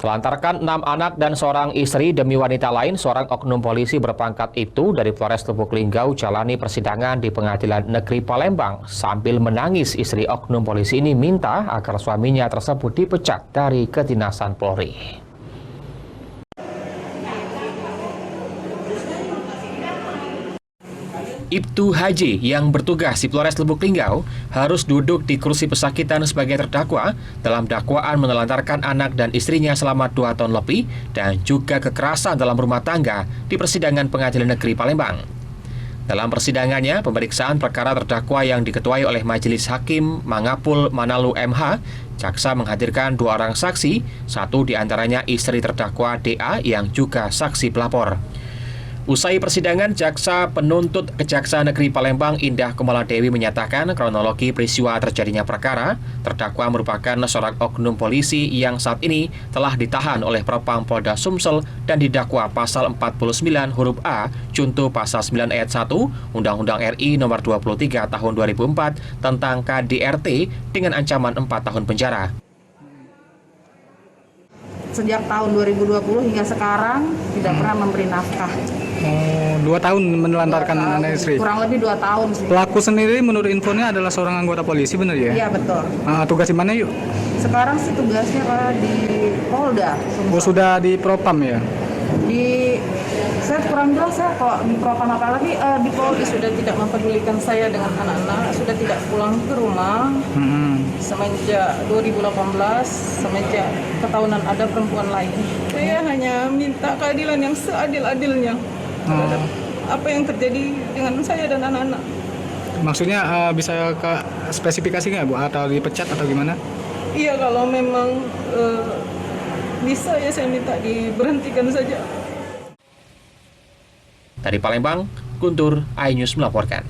Telantarkan 6 anak dan seorang istri demi wanita lain, seorang oknum polisi berpangkat itu dari Polres Lubuk Linggau jalani persidangan di Pengadilan Negeri Palembang. Sambil menangis, istri oknum polisi ini minta agar suaminya tersebut dipecat dari kedinasan Polri. Ibtu Haji yang bertugas di Polres Lubuk Linggau harus duduk di kursi pesakitan sebagai terdakwa dalam dakwaan menelantarkan anak dan istrinya selama 2 tahun lebih dan juga kekerasan dalam rumah tangga di persidangan Pengadilan Negeri Palembang. Dalam persidangannya, pemeriksaan perkara terdakwa yang diketuai oleh Majelis Hakim Mangapul Manalu MH, jaksa menghadirkan 2 orang saksi, satu diantaranya istri terdakwa DA yang juga saksi pelapor. Usai persidangan, Jaksa Penuntut Kejaksaan Negeri Palembang Indah Kumaladewi menyatakan kronologi peristiwa terjadinya perkara, terdakwa merupakan seorang oknum polisi yang saat ini telah ditahan oleh Propam Polda Sumsel dan didakwa pasal 49 huruf A, junto pasal 9 ayat 1, Undang-Undang RI nomor 23 tahun 2004 tentang KDRT dengan ancaman 4 tahun penjara. Sejak tahun 2020 hingga sekarang tidak pernah memberi nafkah. Oh, 2 tahun menelantarkan anak istri. Kurang lebih 2 tahun sih. Pelaku sendiri menurut infonya adalah seorang anggota polisi, benar ya? Iya betul. Tugas di mana yuk? Sekarang sih tugasnya Pak di Polda. Oh, sudah di Propam ya? Saya kurang jelas ya kalau di Propam, apalagi di Polri sudah tidak mempedulikan saya dengan anak-anak, sudah tidak pulang ke rumah. Semenjak 2018, semenjak ketahuan ada perempuan lain. Saya hanya minta keadilan yang seadil-adilnya terhadap apa yang terjadi dengan saya dan anak-anak. Maksudnya bisa spesifikasi nggak Bu? Atau dipecat atau gimana? Iya, kalau memang bisa ya saya minta diberhentikan saja. Dari Palembang, Guntur, iNews melaporkan.